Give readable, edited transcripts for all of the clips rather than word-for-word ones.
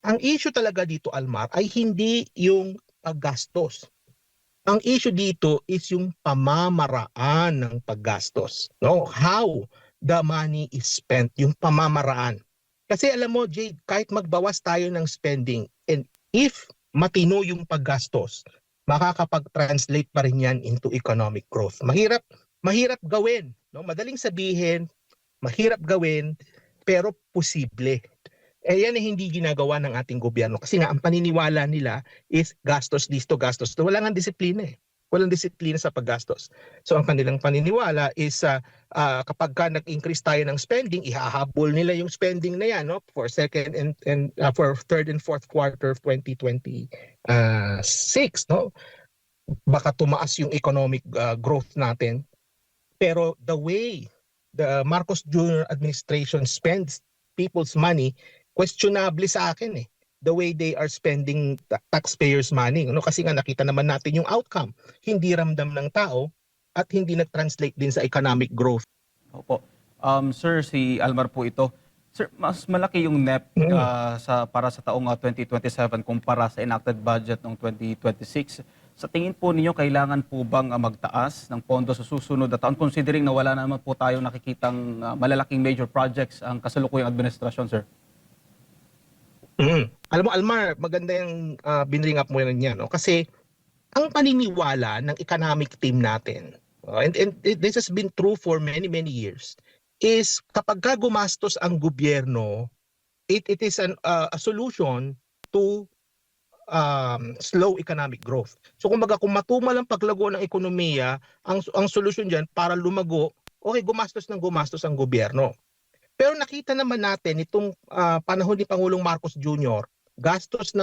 Ang issue talaga dito, Almar, ay hindi yung paggastos. Ang issue dito is yung pamamaraan ng paggastos. No? How the money is spent, yung pamamaraan. Kasi alam mo, Jade, kahit magbawas tayo ng spending, and if matino yung paggastos, makakapag-translate pa rin yan into economic growth. Mahirap gawin. No? Madaling sabihin, mahirap gawin, pero posible. Yan ay hindi ginagawa ng ating gobyerno kasi nga ang paniniwala nila is gastos dito, gastos doon. Wala nga disiplina eh. Walang disiplina sa paggastos. So ang kanilang paniniwala is kapag ka nag-increase tayo ng spending, ihahabol nila yung spending na yan, no, for second and for third and fourth quarter of 2026, no? Baka tumaas yung economic growth natin. Pero the way the Marcos Jr. administration spends people's money, questionable sa akin eh. The way they are spending taxpayers' money. No? Kasi nga nakita naman natin yung outcome. Hindi ramdam ng tao at hindi nag-translate din sa economic growth. Opo. Sir, si Almar po ito. Sir, mas malaki yung NEP para sa taong 2027 kumpara sa enacted budget ng 2026. Sa tingin po ninyo, kailangan po bang magtaas ng pondo sa susunod na taon considering na wala naman po tayo nakikitang malalaking major projects ang kasalukuyang administrasyon, sir? Alam mo, Almar, maganda yung binring up mo yan. No? Kasi ang paniniwala ng economic team natin, and this has been true for many years, is kapag gumastos ang gobyerno, it is a solution to slow economic growth. So kumbaga kung matumal ang paglago ng ekonomiya, ang solusyon diyan para lumago, okay, gumastos ang gobyerno. Pero nakita naman natin itong panahon ni Pangulong Marcos Jr., gastos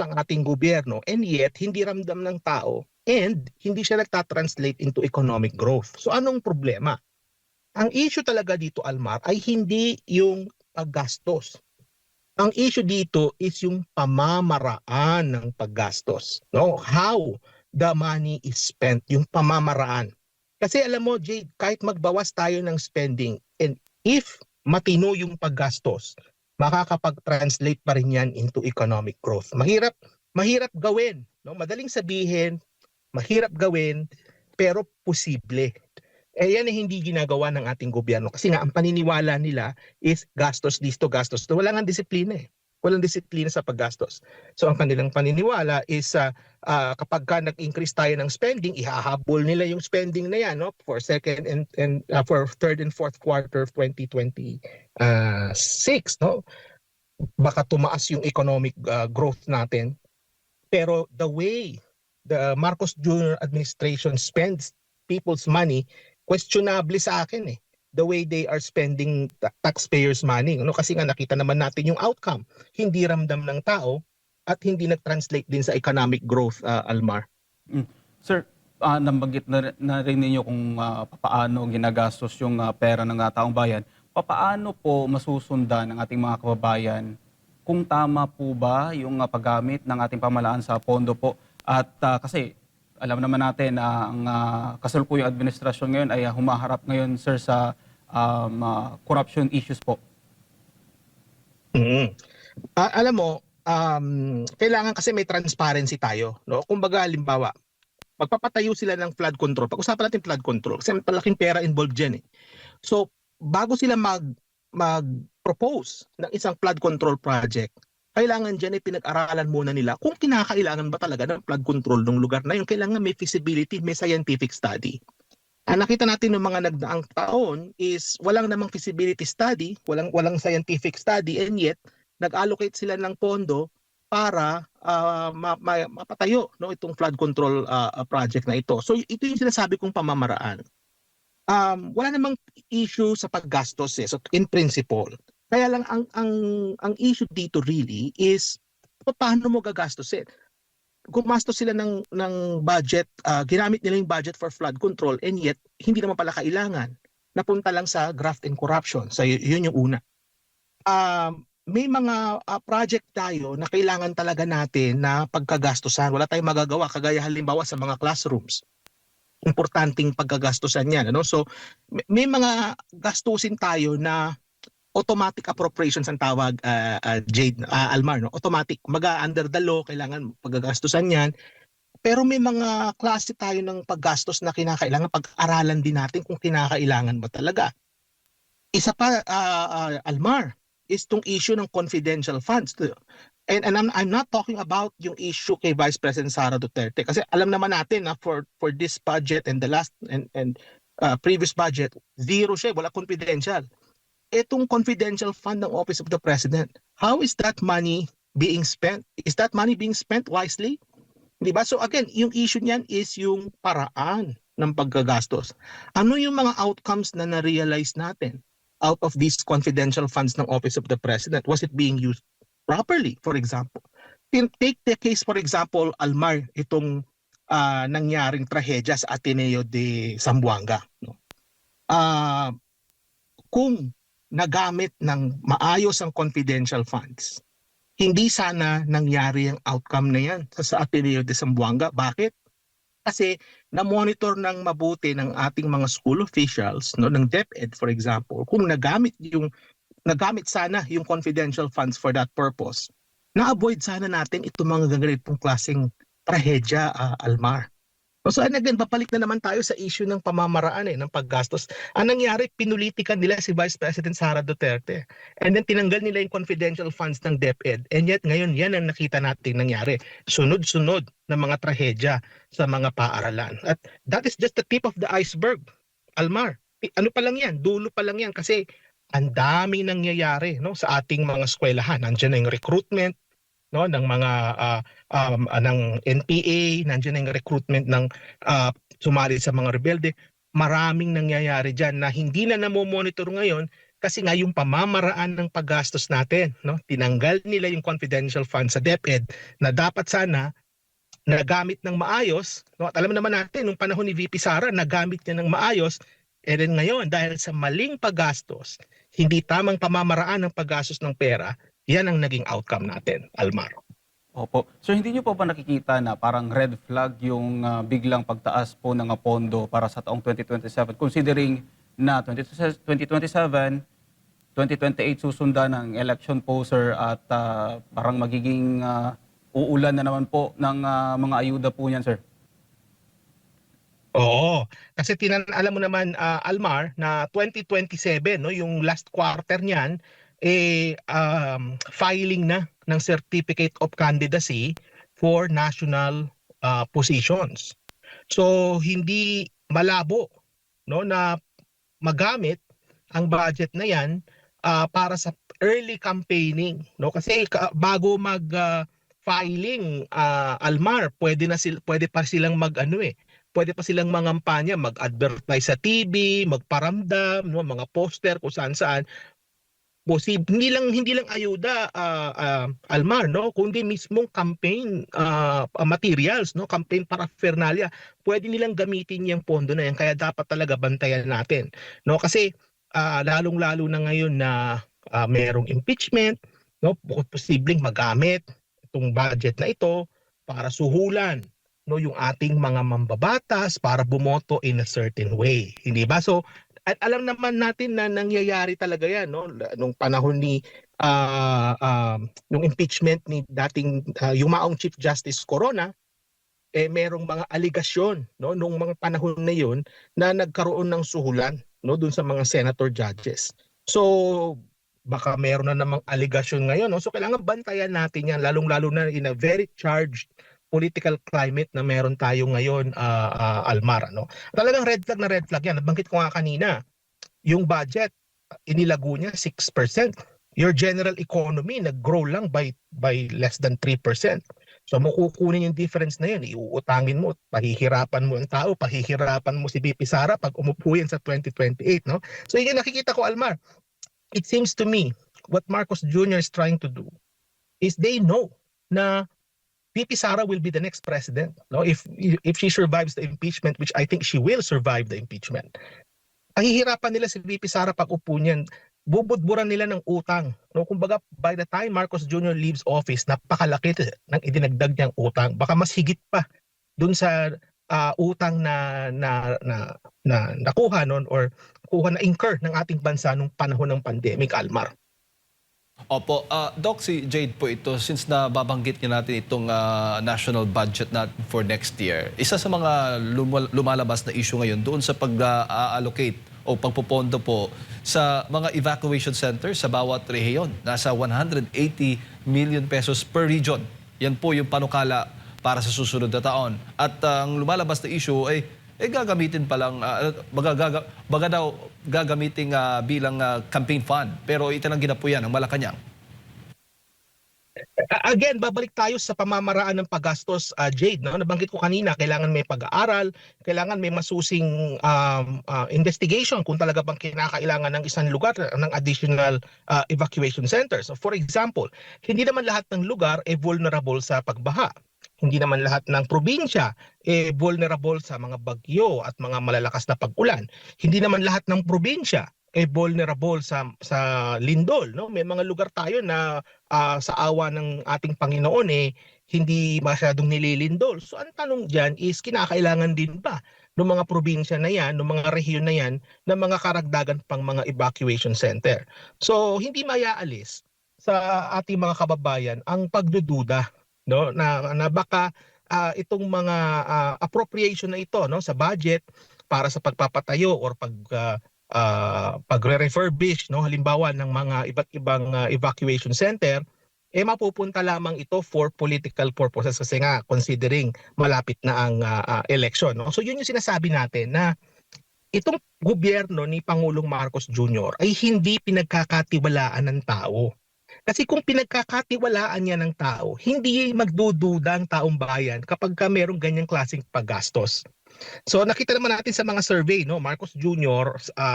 ang ating gobyerno and yet hindi ramdam ng tao and hindi siya nagtatranslate into economic growth. So anong problema? Ang issue talaga dito, Almar, ay hindi yung paggastos. Ang issue dito is yung pamamaraan ng paggastos. No? How the money is spent, yung pamamaraan. Kasi alam mo, Jade, kahit magbawas tayo ng spending and if matino yung paggastos, makakapag-translate pa rin yan into economic growth. Mahirap gawin. No? Madaling sabihin, mahirap gawin, pero posible. Yan ay hindi ginagawa ng ating gobyerno kasi nga ang paniniwala nila is gastos dito, gastos doon. Wala nga disiplina eh. Walang disiplina sa paggastos. So ang kanilang paniniwala is kapag ka nag-increase tayo ng spending, ihahabol nila yung spending na yan, no, for second and for third and fourth quarter of 2026, no? Baka tumaas yung economic growth natin. Pero the way the Marcos Jr. administration spends people's money, questionable sa akin eh. The way they are spending taxpayers' money. No? Kasi nga nakita naman natin yung outcome. Hindi ramdam ng tao at hindi nag-translate din sa economic growth, Almar. Sir, nabanggit na rin ninyo kung paano ginagastos yung pera ng taong bayan. Paano po masusundan ng ating mga kababayan kung tama po ba yung paggamit ng ating pamahalaan sa pondo po? At kasi alam naman natin na ang kasalukuyang administrasyon ngayon ay humaharap ngayon, sir, sa corruption issues po. Alam mo, kailangan kasi may transparency tayo. No? Kumbaga, halimbawa, magpapatayo sila ng flood control. Pag-usapan natin flood control kasi may malaking pera involved dyan eh. So, bago sila mag-propose ng isang flood control project, kailangan dyan ay pinag-aralan muna nila kung kinakailangan ba talaga ng flood control ng lugar na yun. Kailangan may feasibility, may scientific study. Ang nakita natin ng mga nagdaang taon is walang namang feasibility study, walang scientific study, and yet nag-allocate sila ng pondo para mapatayo, no, itong flood control project na ito. So ito yung sinasabi kong pamamaraan. Wala namang issue sa paggastos eh, so in principle. Kaya lang ang issue dito really is paano mo gagastosin. Gumastos sila ng budget, ginamit nila yung budget for flood control and yet hindi naman pala kailangan. Napunta lang sa graft and corruption. So yun yung una. May mga project tayo na kailangan talaga natin na pagkagastusan. Wala tayong magagawa kagaya halimbawa sa mga classrooms. Importanteng pagkagastusan yan. Ano? So may mga gastusin tayo na automatic appropriations ang tawag, Jade, Almar, no? Automatic, under the law, kailangan paggagastusan yan. Pero may mga klase tayo ng paggastos na kinakailangan pag-aralan din natin kung kinakailangan ba talaga. Isa pa, Almar, is tong issue ng confidential funds. And I'm not talking about yung issue kay Vice President Sara Duterte kasi alam naman natin na for this budget and the last and previous budget, zero siya, wala confidential. Itong confidential fund ng Office of the President, how is that money being spent? Is that money being spent wisely? Di ba? So again, yung issue niyan is yung paraan ng paggagastos. Ano yung mga outcomes na na-realize natin out of these confidential funds ng Office of the President? Was it being used properly, for example? Take the case, for example, Almar, itong nangyaring trahedya sa Ateneo de Zamboanga. No? Kung nagamit ng maayos ang confidential funds, hindi sana nangyari ang outcome na yan sa Ateneo de Zamboanga. Bakit? Kasi na-monitor ng mabuti ng ating mga school officials, no, ng DepEd for example, kung nagamit sana yung confidential funds for that purpose, na-avoid sana natin itong mga ganitong klaseng trahedya, Almar. So and again, babalik na naman tayo sa issue ng pamamaraan ng paggastos. Ang nangyari, pinulitikan nila si Vice President Sara Duterte. And then tinanggal nila yung confidential funds ng DepEd. And yet ngayon, yan ang nakita natin nangyari. Sunod-sunod na mga trahedya sa mga paaralan. At that is just the tip of the iceberg, Almar. Ano pa lang yan? Dulo pa lang yan kasi ang daming nangyayari, no, sa ating mga eskwelahan. Nandiyan na yung recruitment, no, ng mga ng NPA, nandiyan na yung recruitment ng sumali sa mga rebelde. Maraming nangyayari diyan na hindi na namo-monitor ngayon kasi nga yung pamamaraan ng paggastos natin, no, tinanggal nila yung confidential funds sa DepEd na dapat sana nagamit ng maayos, no? At alam naman natin nung panahon ni VP Sara nagamit niya ng maayos. And then ngayon dahil sa maling paggastos, hindi tamang pamamaraan ng paggastos ng pera, yan ang naging outcome natin, Almar. Opo. So hindi niyo po ba nakikita na parang red flag yung biglang pagtaas po ng pondo para sa taong 2027 considering na 2027, 2028 susundan ng election po sir at parang magiging uulan na naman po ng mga ayuda po niyan sir? Oo, kasi alam mo naman, Almar, na 2027, no, yung last quarter niyan, filing na ng Certificate of Candidacy for national positions. So hindi malabo, no, na magamit ang budget na yan para sa early campaigning, no, kasi bago mag filing, Almar, pwede pa silang pwede pa silang mangampanya, mag-advertise sa TV, magparamdam, no, mga poster kung saan-saan. Hindi lang ayuda, Almar, no, kundi mismong campaign materials, no, campaign paraphernalia. Pwede nilang gamitin yung pondo na yan, kaya dapat talaga bantayan natin, no, kasi lalong-lalo na ngayon na merong impeachment, no, posibleng magamit itong budget na ito para suhulan, no, yung ating mga mambabatas para bumoto in a certain way, hindi ba? So at alam naman natin na nangyayari talaga yan, no, nung panahon ni nung impeachment ni dating yumaong Chief Justice Corona, merong mga aligasyon, no, nung mga panahon na yun na nagkaroon ng suhulan, no, dun sa mga senator judges. So baka meron na namang aligasyon ngayon, no? So kailangan bantayan natin yan, lalong-lalo na in a very charged political climate na meron tayo ngayon, Almar, no? Talagang red flag na red flag yan. Nabanggit ko nga kanina, yung budget, inilago niya 6%. Your general economy nag-grow lang by less than 3%. So makukunin yung difference na yun, iuutangin mo, pahihirapan mo ang tao, pahihirapan mo si VP Sara pag umupo yan sa 2028, no? So yun nakikita ko, Almar. It seems to me what Marcos Jr. is trying to do is they know na VP Sara will be the next president, no, if she survives the impeachment, which I think she will survive the impeachment. Pahihirapan nila si VP Sara pag upo niyan, bubudburan nila ng utang, no, kumbaga by the time Marcos Jr. leaves office, napakalaki ng idinagdag niyang utang, baka mas higit pa dun sa utang na nakuha noon or kuha na incur ng ating bansa nung panahon ng pandemic, Almar. Opo, Doc, si Jade po ito, since nababanggit niyo natin itong national budget natin for next year, isa sa mga lumalabas na issue ngayon doon sa pag-allocate o pagpopondo po sa mga evacuation centers sa bawat rehiyon. Nasa 180 million pesos per region. Yan po yung panukala para sa susunod na taon. At ang lumalabas na issue ay gagamitin pa lang, baga daw gagamitin bilang campaign fund. Pero itinanggi na po yan ng Malacanang. Again, babalik tayo sa pamamaraan ng paggastos, Jade. No? Nabanggit ko kanina, kailangan may pag-aaral, kailangan may masusing investigation kung talaga bang kinakailangan ng isang lugar ng additional evacuation centers. So for example, hindi naman lahat ng lugar vulnerable sa pagbaha. Hindi naman lahat ng probinsya vulnerable sa mga bagyo at mga malalakas na pag-ulan. Hindi naman lahat ng probinsya vulnerable sa lindol, no? May mga lugar tayo na sa awa ng ating Panginoon hindi masyadong nililindol. So ang tanong diyan is kinakailangan din ba ng mga probinsya na yan, ng mga rehiyon na yan, ng mga karagdagan pang mga evacuation center. So hindi mayaalis sa ating mga kababayan ang pagdududa, no, na baka itong mga appropriation na ito, no, sa budget para sa pagpapatayo or pagre-refurbish, no, halimbawa ng mga iba't ibang evacuation center, mapupunta lamang ito for political purposes kasi nga considering malapit na ang election, no? So yun yung sinasabi natin na itong gobyerno ni Pangulong Marcos Jr. ay hindi pinagkakatiwalaan ng tao. Kasi kung pinagkakatiwalaan niya ng tao, hindi magdududa ang taong bayan kapag merong ganyang klaseng paggastos. So nakita naman natin sa mga survey, no, Marcos Jr.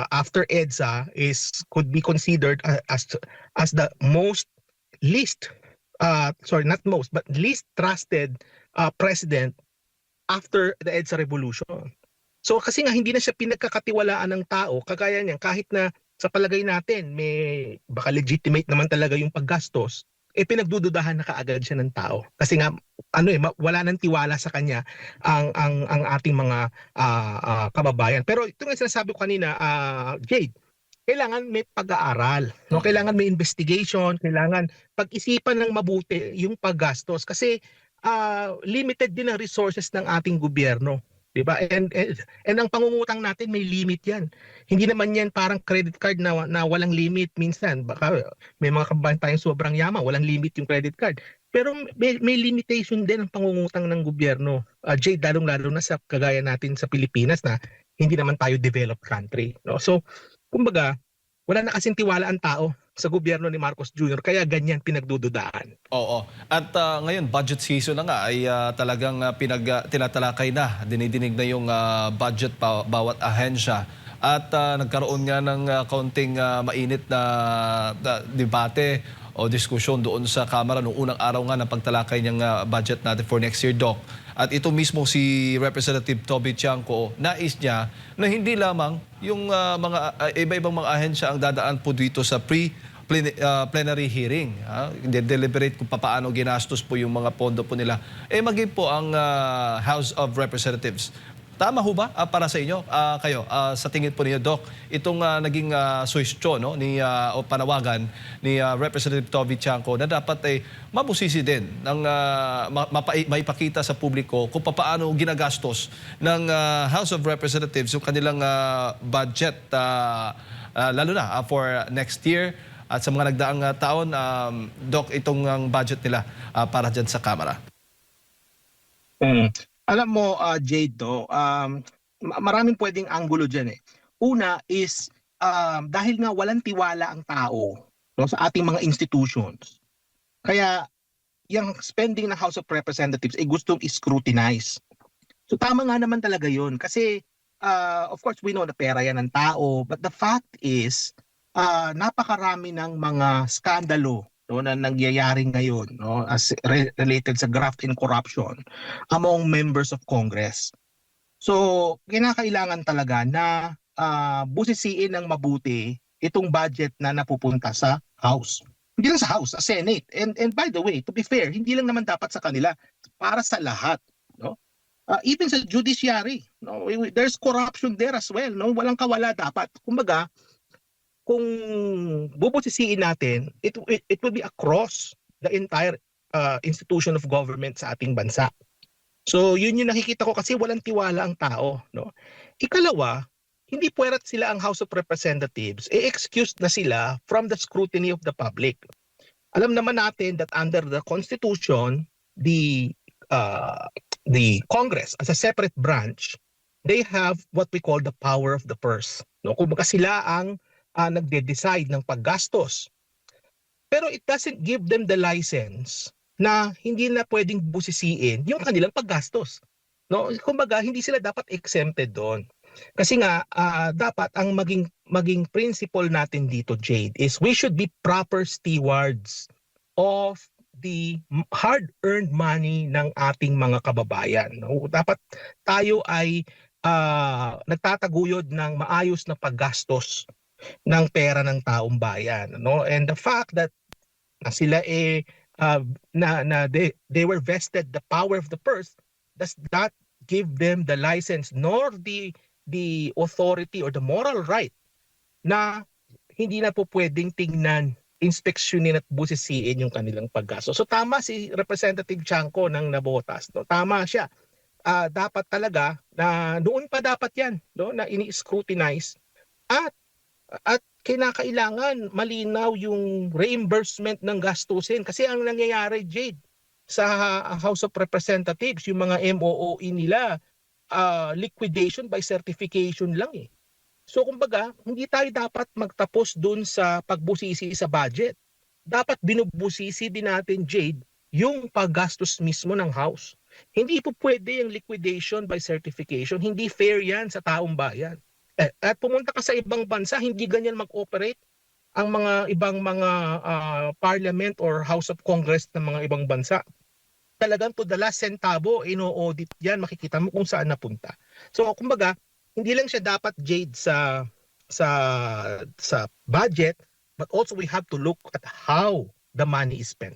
After EDSA could be considered as the least trusted president after the EDSA revolution. So kasi nga hindi na siya pinagkakatiwalaan ng tao, kagaya niyan kahit na sa palagay natin may baka legitimate naman talaga yung paggastos, pinagdududahan na kaagad siya ng tao. Kasi nga wala nang tiwala sa kanya ang ating mga kababayan. Pero ito nga sinasabi ko kanina, Jade, kailangan may pag-aaral, no? Kailangan may investigation, kailangan pag-isipan ng mabuti yung paggastos kasi limited din ang resources ng ating gobyerno. Diba? And ang pangungutang natin may limit yan. Hindi naman yan parang credit card na walang limit minsan. Baka may mga kababayan tayong sobrang yaman, walang limit yung credit card. Pero may limitation din ang pangungutang ng gobyerno. Jay, lalong-lalo na sa kagaya natin sa Pilipinas na hindi naman tayo developed country. No? So, kumbaga, wala na kasing tiwala ang tao sa gobyerno ni Marcos Jr. Kaya ganyan pinagdududaan. Oo. At ngayon, budget season na nga ay talagang tinatalakay na. Dinidinig na yung budget bawat ahensya. At nagkaroon nga ng kaunting mainit na debate o diskusyon doon sa Kamara noong unang araw nga ng pagtalakay niyang budget natin for next year, Doc. At ito mismo si Representative Toby Tiangco, nais niya na hindi lamang yung mga iba-ibang mga ahensya ang dadaan po dito sa plenary hearing. Deliberate kung paano ginastos po yung mga pondo po nila. Maging po ang House of Representatives. Tama ho ba para sa inyo? Kayo, sa tingin po ninyo, Doc, itong naging suhestyon, no, o panawagan ni Representative Toby Tiangco na dapat mabusisi din ng maipakita sa publiko kung paano ginagastos ng House of Representatives yung kanilang budget, lalo na for next year at sa mga nagdaang taon, Doc, itong budget nila para dyan sa Kamara. Alam mo, Jade, maraming pwedeng anggulo dyan. Una is dahil nga walang tiwala ang tao, no, sa ating mga institutions. Kaya yung spending ng House of Representatives ay gustong scrutinize. So tama nga naman talaga yun. Kasi of course we know na pera yan ng tao. But the fact is napakarami ng mga skandalo, no, na nangyayari ngayon, no, as related sa graft and corruption among members of Congress. So, kinakailangan talaga na busisiin ng mabuti itong budget na napupunta sa House. Hindi lang sa House, sa Senate. And by the way, to be fair, hindi lang naman dapat sa kanila, para sa lahat, no? Even sa judiciary, no, there's corruption there as well, no? Walang kawala dapat. Kumbaga, kung bubusisiin natin, it will be across the entire institution of government sa ating bansa. So yun yung nakikita ko kasi walang tiwala ang tao, no? Ikalawa, hindi puwera't sila ang House of Representatives, excuse na sila from the scrutiny of the public. Alam naman natin that under the Constitution, the Congress as a separate branch, they have what we call the power of the purse. No, kumbaga sila ang nagde-decide ng paggastos. Pero it doesn't give them the license na hindi na pwedeng busisiin yung kanilang paggastos. No, kumbaga hindi sila dapat exempted doon. Kasi nga dapat ang maging principle natin dito, Jade, is we should be proper stewards of the hard-earned money ng ating mga kababayan. No? Dapat tayo ay nagtataguyod ng maayos na paggastos ng pera ng taong bayan. No? And the fact that na sila they were vested the power of the purse does not give them the license nor the authority or the moral right na hindi na po pwedeng tingnan, inspeksyonin at busisiin yung kanilang paggasto. So tama si Representative Chanco ng Navotas, no? Tama siya. Dapat talaga na noon pa dapat yan, no? Na ini-scrutinize at kinakailangan malinaw yung reimbursement ng gastusin. Kasi ang nangyayari, Jade, sa House of Representatives, yung mga MOOE nila, liquidation by certification lang eh. So kumbaga, hindi tayo dapat magtapos dun sa pagbusisi sa budget. Dapat binubusisi din natin, Jade, yung paggastos mismo ng House. Hindi po pwede yung liquidation by certification. Hindi fair yan sa taong bayan. At pumunta ka sa ibang bansa, hindi ganyan mag-operate ang mga ibang mga parliament or House of Congress ng mga ibang bansa. Talagang to the last centavo, ino-audit yan, makikita mo kung saan napunta. So kumbaga, hindi lang siya dapat, Jade, sa budget, but also we have to look at how the money is spent.